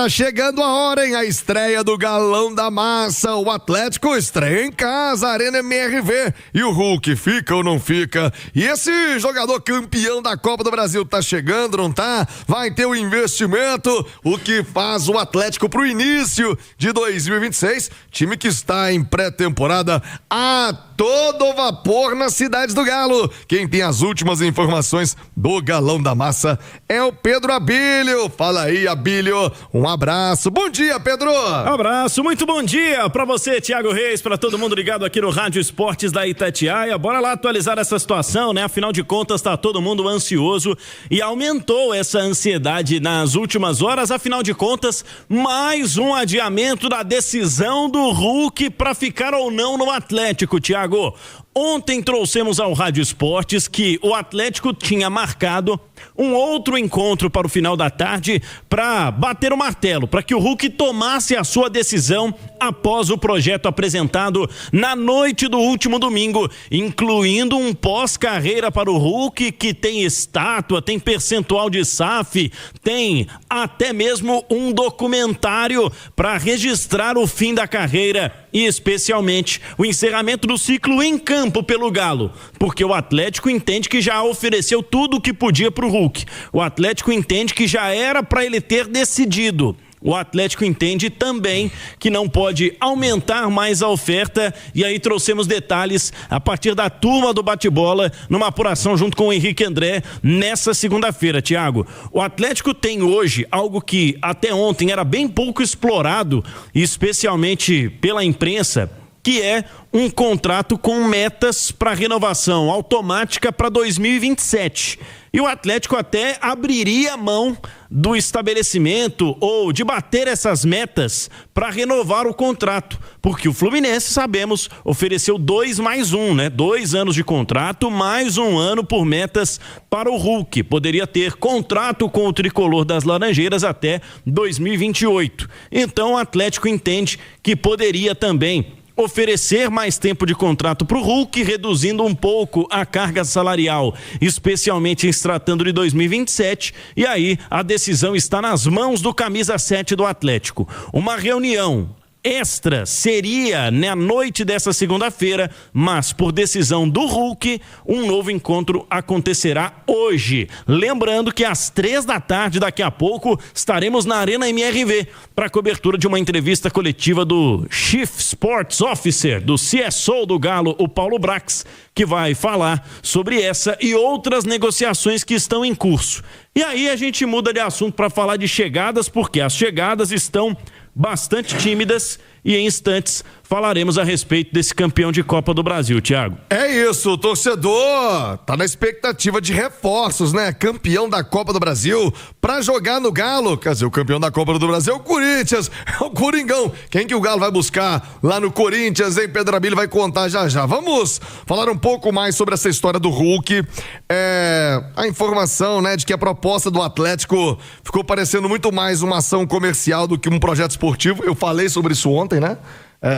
Tá chegando a hora, hein? A estreia do Galão da Massa. O Atlético estreia em casa, Arena MRV. E o Hulk fica ou não fica? E esse jogador campeão da Copa do Brasil tá chegando, não tá? Vai ter um investimento, o que faz o Atlético pro início de 2026. Time que está em pré-temporada a todo vapor nas cidades do Galo. Quem tem as últimas informações do Galão da Massa é o Pedro Abílio. Fala aí, Abílio. Um abraço. Bom dia, Pedro. Abraço, muito bom dia pra você, Thiago Reis, pra todo mundo ligado aqui no Rádio Esportes da Itatiaia. Bora lá atualizar essa situação, né? Afinal de contas, tá todo mundo ansioso e aumentou essa ansiedade nas últimas horas. Afinal de contas, mais um adiamento da decisão do Hulk pra ficar ou não no Atlético, Thiago. Ontem trouxemos ao Rádio Esportes que o Atlético tinha marcado um outro encontro para o final da tarde para bater o martelo, para que o Hulk tomasse a sua decisão após o projeto apresentado na noite do último domingo, incluindo um pós-carreira para o Hulk que tem estátua, tem percentual de SAF, tem até mesmo um documentário para registrar o fim da carreira e especialmente o encerramento do ciclo em campo pelo Galo, porque o Atlético entende que já ofereceu tudo o que podia pro Hulk. O Atlético entende que já era para ele ter decidido. O Atlético entende também que não pode aumentar mais a oferta, e aí trouxemos detalhes a partir da turma do bate-bola numa apuração junto com o Henrique André nessa segunda-feira, Thiago. O Atlético tem hoje algo que até ontem era bem pouco explorado, especialmente pela imprensa, que é um contrato com metas para renovação automática para 2027. E o Atlético até abriria mão do estabelecimento ou de bater essas metas para renovar o contrato, porque o Fluminense, sabemos, ofereceu 2+1, né? 2 anos de contrato, mais 1 ano por metas para o Hulk. Poderia ter contrato com o tricolor das Laranjeiras até 2028. Então o Atlético entende que poderia também oferecer mais tempo de contrato para o Hulk, reduzindo um pouco a carga salarial, especialmente em se tratando de 2027, e aí a decisão está nas mãos do camisa 7 do Atlético. Uma reunião extra seria na noite dessa segunda-feira, mas por decisão do Hulk, um novo encontro acontecerá hoje. Lembrando que às 15h, daqui a pouco, estaremos na Arena MRV para cobertura de uma entrevista coletiva do Chief Sports Officer, do CSO do Galo, o Paulo Brax, que vai falar sobre essa e outras negociações que estão em curso. E aí a gente muda de assunto para falar de chegadas, porque as chegadas estão bastante tímidas e em instantes falaremos a respeito desse campeão de Copa do Brasil, Thiago. É isso, o torcedor tá na expectativa de reforços, né? Campeão da Copa do Brasil pra jogar no Galo. Quer dizer, o campeão da Copa do Brasil é o Corinthians, é o Coringão. Quem que o Galo vai buscar lá no Corinthians, hein? Pedro Abílio vai contar já já. Vamos falar um pouco mais sobre essa história do Hulk. A informação, né, de que a proposta do Atlético ficou parecendo muito mais uma ação comercial do que um projeto esportivo. Eu falei sobre isso ontem, né?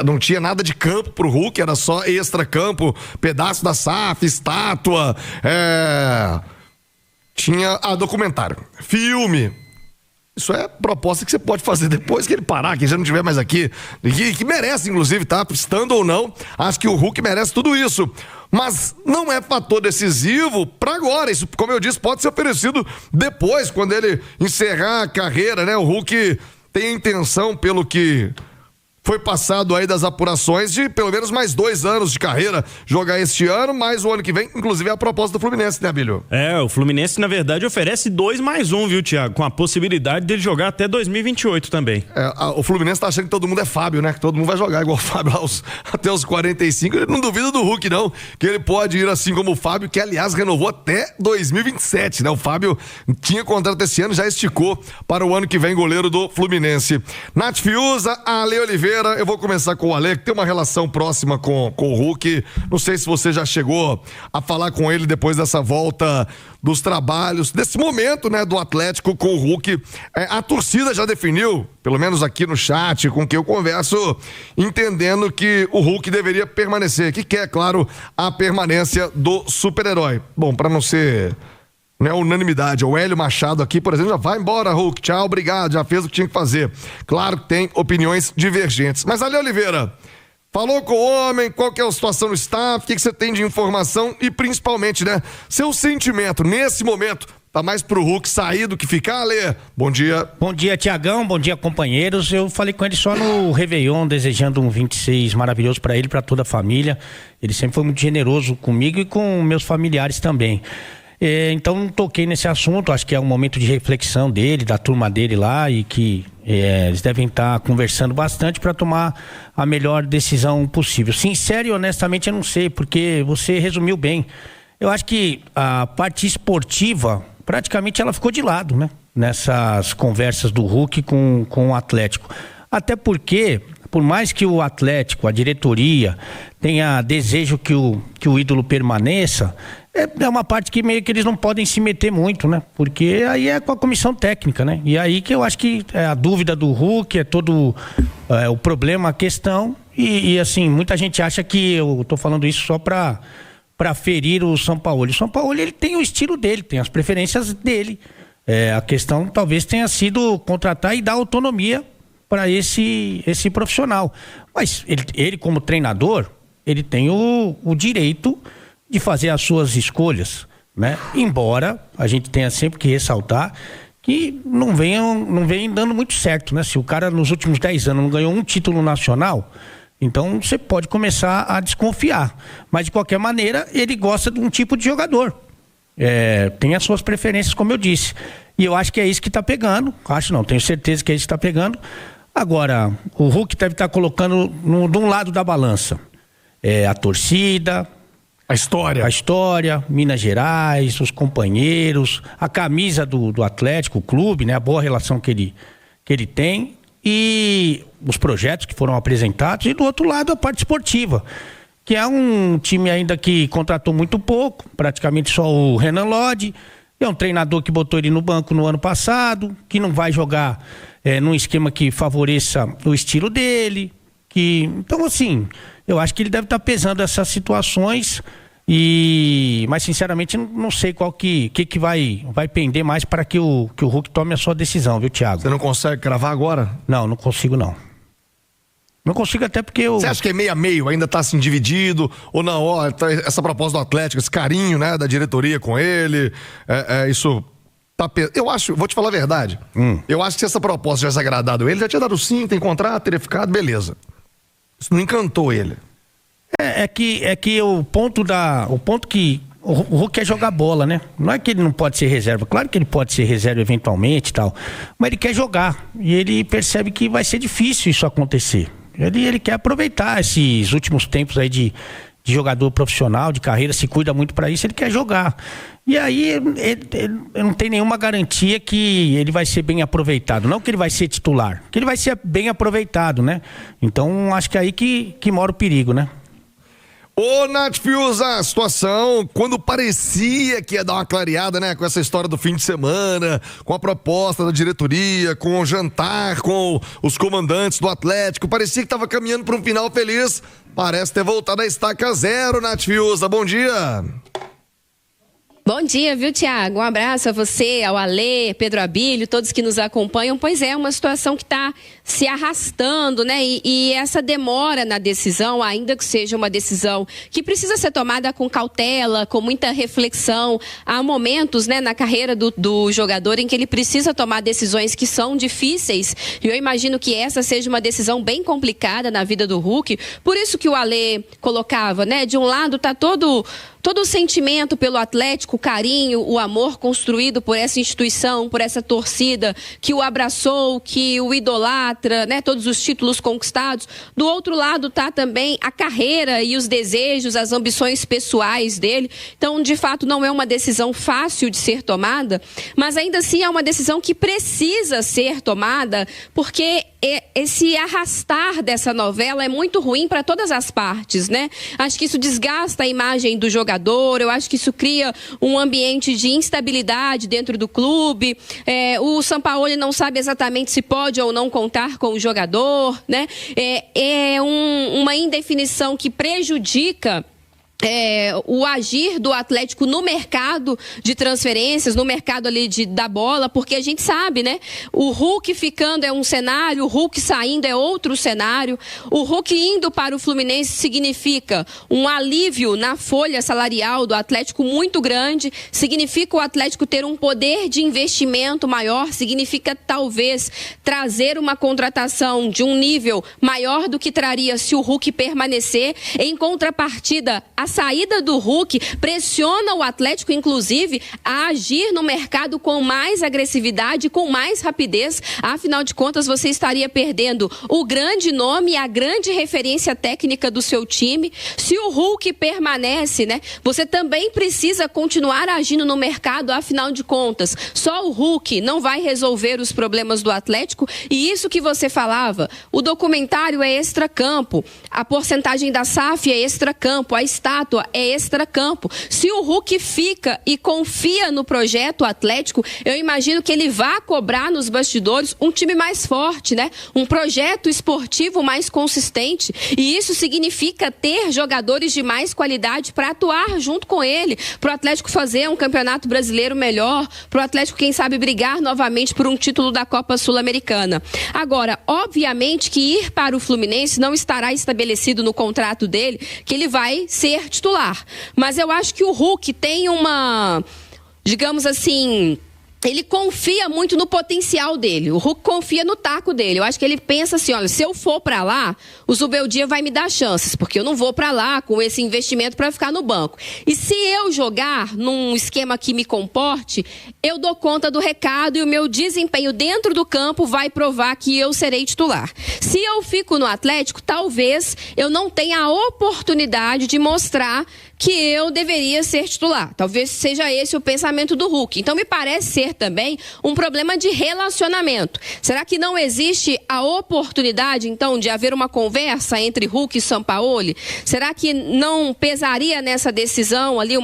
Não tinha nada de campo pro Hulk, era só extra-campo, pedaço da SAF, estátua, tinha documentário, filme. Isso é proposta que você pode fazer depois que ele parar, que já não estiver mais aqui, que merece, inclusive, tá? Estando ou não, acho que o Hulk merece tudo isso. Mas não é fator decisivo para agora. Isso, como eu disse, pode ser oferecido depois, quando ele encerrar a carreira, né? O Hulk tem a intenção, pelo que foi passado aí das apurações, de pelo menos mais 2 anos de carreira, jogar este ano, mais o ano que vem, inclusive é a proposta do Fluminense, né, Abílio? O Fluminense, na verdade, oferece 2+1, viu, Thiago? Com a possibilidade dele jogar até 2028 também. O Fluminense tá achando que todo mundo é Fábio, né? Que todo mundo vai jogar igual o Fábio até os 45. Ele não duvida do Hulk, não, que ele pode ir assim como o Fábio, que aliás renovou até 2027, né? O Fábio tinha contrato esse ano, já esticou para o ano que vem, goleiro do Fluminense. Nath Fiuza, Ale Oliveira. Eu vou começar com o Ale, que tem uma relação próxima com o Hulk. Não sei se você já chegou a falar com ele depois dessa volta dos trabalhos, desse momento, né, do Atlético com o Hulk. A torcida já definiu, pelo menos aqui no chat com quem eu converso, entendendo que o Hulk deveria permanecer, que quer, claro, a permanência do super-herói. Bom, para não ser não é unanimidade. O Hélio Machado aqui, por exemplo, já vai embora, Hulk, tchau, obrigado, já fez o que tinha que fazer. Claro que tem opiniões divergentes. Mas, Ale Oliveira, falou com o homem, qual que é a situação no staff, o que você tem de informação e, principalmente, né, seu sentimento nesse momento. Tá mais pro Hulk sair do que ficar, Ale? Bom dia. Bom dia, Tiagão. Bom dia, companheiros. Eu falei com ele só no Réveillon, desejando um 26 maravilhoso para ele, para toda a família. Ele sempre foi muito generoso comigo e com meus familiares também. Então, não toquei nesse assunto. Acho que é um momento de reflexão dele, da turma dele lá, e que eles devem estar conversando bastante para tomar a melhor decisão possível. Sincero e honestamente, eu não sei, porque você resumiu bem. Eu acho que a parte esportiva, praticamente ela ficou de lado, né? Nessas conversas do Hulk com o Atlético. Até porque, por mais que o Atlético, a diretoria, tenha desejo que o ídolo permaneça, é uma parte que meio que eles não podem se meter muito, né? Porque aí é com a comissão técnica, né? E aí que eu acho que é a dúvida do Hulk, é todo o problema, a questão. E assim, muita gente acha que eu tô falando isso só para ferir o Sampaoli. O Sampaoli, ele tem o estilo dele, tem as preferências dele. A questão talvez tenha sido contratar e dar autonomia para esse profissional. Mas ele como treinador, ele tem o direito de fazer as suas escolhas, né? Embora a gente tenha sempre que ressaltar que não vem dando muito certo, né? Se o cara nos últimos 10 anos não ganhou um título nacional, então você pode começar a desconfiar. Mas de qualquer maneira, ele gosta de um tipo de jogador. Tem as suas preferências, como eu disse. E eu acho que é isso que está pegando. Tenho certeza que é isso que está pegando. Agora, o Hulk deve estar colocando de um lado da balança a torcida, a história, Minas Gerais, os companheiros, a camisa do Atlético, o clube, né? A boa relação que ele tem, e os projetos que foram apresentados, e do outro lado a parte esportiva, que é um time ainda que contratou muito pouco, praticamente só o Renan Lodge, é um treinador que botou ele no banco no ano passado, que não vai jogar num esquema que favoreça o estilo dele, então assim, eu acho que ele deve estar pesando essas situações, mas sinceramente não sei qual que vai pender mais para que o Hulk tome a sua decisão, viu, Thiago? Você não consegue cravar agora? Não consigo não. Não consigo, até porque Você acha que é meio a meio, ainda tá assim dividido? Ou não, essa proposta do Atlético, esse carinho, né, da diretoria com ele, isso tá... Eu acho, vou te falar a verdade, eu acho que se essa proposta tivesse agradado ele, já tinha dado sim, tem contrato, teria ficado, beleza. Isso não encantou ele. É que o ponto que o Hulk quer jogar bola, né? Não é que ele não pode ser reserva. Claro que ele pode ser reserva eventualmente e tal. Mas ele quer jogar. E ele percebe que vai ser difícil isso acontecer. Ele quer aproveitar esses últimos tempos aí de jogador profissional, de carreira, se cuida muito para isso, ele quer jogar. E aí ele não tem nenhuma garantia que ele vai ser bem aproveitado. Não que ele vai ser titular, que ele vai ser bem aproveitado, né? Então acho que é aí que mora o perigo, né? Ô, Nath Fiuza, a situação, quando parecia que ia dar uma clareada, né, com essa história do fim de semana, com a proposta da diretoria, com o jantar, com os comandantes do Atlético, parecia que estava caminhando para um final feliz, parece ter voltado a estaca zero, Nath Fiuza, bom dia. Bom dia, viu, Tiago? Um abraço a você, ao Alê, Pedro Abílio, todos que nos acompanham. Pois é, uma situação que está se arrastando, né? E essa demora na decisão, ainda que seja uma decisão que precisa ser tomada com cautela, com muita reflexão. Há momentos, né, na carreira do jogador em que ele precisa tomar decisões que são difíceis. E eu imagino que essa seja uma decisão bem complicada na vida do Hulk. Por isso que o Alê colocava, né? De um lado está todo o sentimento pelo Atlético, o carinho, o amor construído por essa instituição, por essa torcida que o abraçou, que o idolatra, né? Todos os títulos conquistados. Do outro lado está também a carreira e os desejos, as ambições pessoais dele. Então, de fato, não é uma decisão fácil de ser tomada, mas ainda assim é uma decisão que precisa ser tomada, porque esse arrastar dessa novela é muito ruim para todas as partes, né? Acho que isso desgasta a imagem do jogador, eu acho que isso cria um ambiente de instabilidade dentro do clube. O Sampaoli não sabe exatamente se pode ou não contar com o jogador, né? Uma indefinição que prejudica o agir do Atlético no mercado de transferências, no mercado ali da bola, porque a gente sabe, né? O Hulk ficando é um cenário, o Hulk saindo é outro cenário. O Hulk indo para o Fluminense significa um alívio na folha salarial do Atlético muito grande, significa o Atlético ter um poder de investimento maior, significa talvez trazer uma contratação de um nível maior do que traria se o Hulk permanecer. Em contrapartida, a saída do Hulk pressiona o Atlético, inclusive, a agir no mercado com mais agressividade, com mais rapidez. Afinal de contas, você estaria perdendo o grande nome e a grande referência técnica do seu time. Se o Hulk permanece, né, você também precisa continuar agindo no mercado. Afinal de contas, só o Hulk não vai resolver os problemas do Atlético. E isso que você falava, o documentário é extracampo, a porcentagem da SAF é extracampo, a estátua é extracampo. Se o Hulk fica e confia no projeto Atlético, eu imagino que ele vá cobrar nos bastidores um time mais forte, né? Um projeto esportivo mais consistente. E isso significa ter jogadores de mais qualidade para atuar junto com ele, para o Atlético fazer um campeonato brasileiro melhor, para o Atlético, quem sabe, brigar novamente por um título da Copa Sul-Americana. Agora, obviamente que ir para o Fluminense não estará estabelecido no contrato dele que ele vai ser titular. Mas eu acho que o Hulk tem uma, digamos assim, ele confia muito no potencial dele. O Hulk confia no taco dele. Eu acho que ele pensa assim, olha, se eu for pra lá, o Zubeldia vai me dar chances, porque eu não vou pra lá com esse investimento pra ficar no banco. E se eu jogar num esquema que me comporte, eu dou conta do recado e o meu desempenho dentro do campo vai provar que eu serei titular. Se eu fico no Atlético, talvez eu não tenha a oportunidade de mostrar que eu deveria ser titular. Talvez seja esse o pensamento do Hulk. Então me parece ser também um problema de relacionamento. Será que não existe a oportunidade, então, de haver uma conversa entre Hulk e Sampaoli? Será que não pesaria nessa decisão ali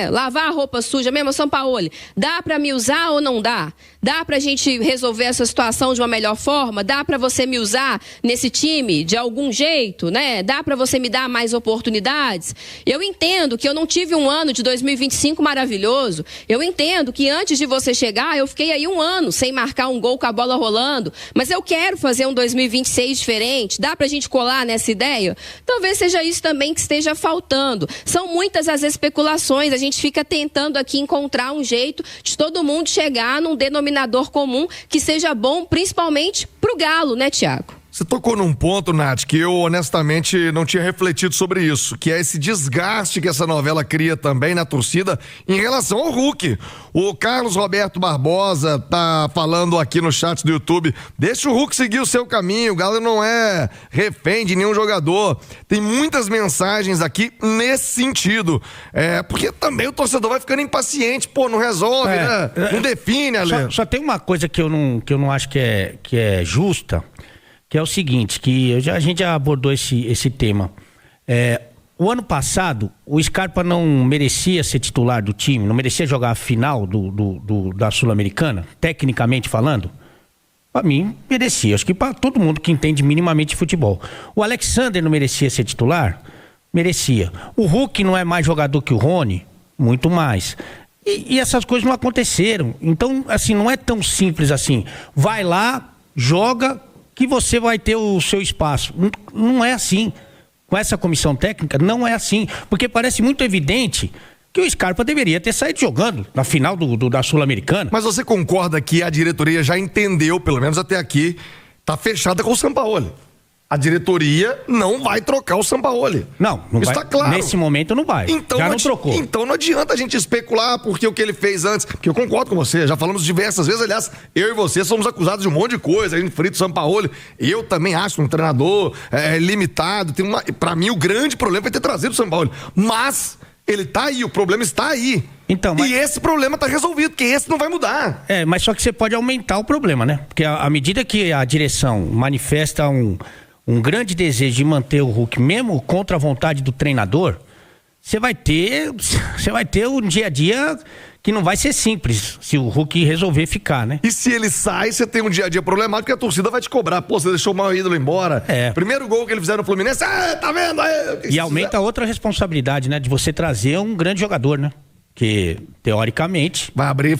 lavar a roupa suja mesmo, Sampaoli? Dá para me usar ou não dá? Dá pra gente resolver essa situação de uma melhor forma? Dá pra você me usar nesse time de algum jeito, né? Dá pra você me dar mais oportunidades? Eu entendo que eu não tive um ano de 2025 maravilhoso. Eu entendo que antes de você chegar, eu fiquei aí um ano sem marcar um gol com a bola rolando. Mas eu quero fazer um 2026 diferente. Dá pra gente colar nessa ideia? Talvez seja isso também que esteja faltando. São muitas as especulações. A gente fica tentando aqui encontrar um jeito de todo mundo chegar num denominador comum que seja bom, principalmente pro Galo, né, Thiago? Você tocou num ponto, Nath, que eu honestamente não tinha refletido sobre isso, que é esse desgaste que essa novela cria também na torcida em relação ao Hulk. O Carlos Roberto Barbosa tá falando aqui no chat do YouTube, deixa o Hulk seguir o seu caminho, o Galo não é refém de nenhum jogador. Tem muitas mensagens aqui nesse sentido, porque também o torcedor vai ficando impaciente, não resolve, né? Não define, Ale. Só tem uma coisa que eu não acho que é justa, que é o seguinte, que a gente já abordou esse tema. O ano passado, o Scarpa não merecia ser titular do time, não merecia jogar a final da Sul-Americana, tecnicamente falando? Para mim, merecia. Acho que para todo mundo que entende minimamente de futebol. O Alexander não merecia ser titular? Merecia. O Hulk não é mais jogador que o Rony? Muito mais. E essas coisas não aconteceram. Então, assim, não é tão simples assim. Vai lá, joga, que você vai ter o seu espaço. Não é assim. Com essa comissão técnica, não é assim. Porque parece muito evidente que o Scarpa deveria ter saído jogando na final da Sul-Americana. Mas você concorda que a diretoria já entendeu, pelo menos até aqui, tá fechada com o Sampaoli? A diretoria não vai trocar o Sampaoli. Não isso vai. Tá claro. Nesse momento não vai. Então, já não trocou. Então não adianta a gente especular porque o que ele fez antes. Porque eu concordo com você, já falamos diversas vezes, aliás, eu e você somos acusados de um monte de coisa, a gente frita o Sampaoli. Eu também acho um treinador limitado. Pra mim, o grande problema foi ter trazido o Sampaoli. Mas ele tá aí, o problema está aí. Então, E esse problema tá resolvido, porque esse não vai mudar. Mas só que você pode aumentar o problema, né? Porque à medida que a direção manifesta um grande desejo de manter o Hulk, mesmo contra a vontade do treinador, você vai ter um dia a dia que não vai ser simples se o Hulk resolver ficar, né? E se ele sai, você tem um dia a dia problemático, porque a torcida vai te cobrar. Pô, você deixou o maior ídolo embora. Primeiro gol que ele fizeram no Fluminense, tá vendo? E aumenta outra responsabilidade, né? De você trazer um grande jogador, né? Que, teoricamente... vai abrir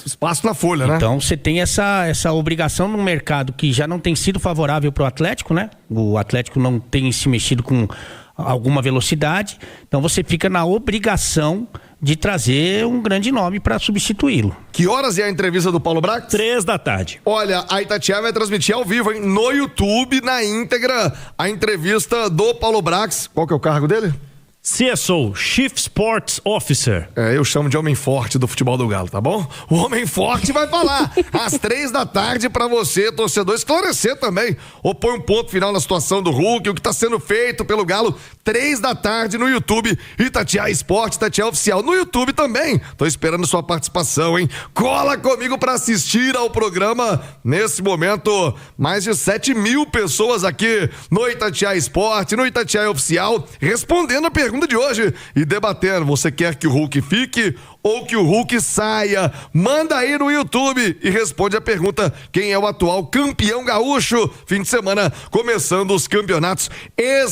espaço na folha, né? Então, você tem essa obrigação no mercado que já não tem sido favorável pro Atlético, né? O Atlético não tem se mexido com alguma velocidade. Então, você fica na obrigação de trazer um grande nome para substituí-lo. Que horas é a entrevista do Paulo Brax? 3h. Olha, a Itatiaia vai transmitir ao vivo, hein? No YouTube, na íntegra, a entrevista do Paulo Brax. Qual que é o cargo dele? CSO, Chief Sports Officer. Eu chamo de homem forte do futebol do Galo, tá bom? O homem forte vai falar às 3h pra você, torcedor, esclarecer também. Ou põe um ponto final na situação do Hulk, o que tá sendo feito pelo Galo, 3h no YouTube, Itatiaia Esporte, Itatiaia Oficial, no YouTube também. Tô esperando sua participação, hein? Cola comigo pra assistir ao programa. Nesse momento, mais de 7.000 pessoas aqui no Itatiaia Esporte, no Itatiaia Oficial, respondendo a pergunta de hoje e debatendo. Você quer que o Hulk fique ou que o Hulk saia? Manda aí no YouTube e responde a pergunta: quem é o atual campeão gaúcho? Fim de semana começando os campeonatos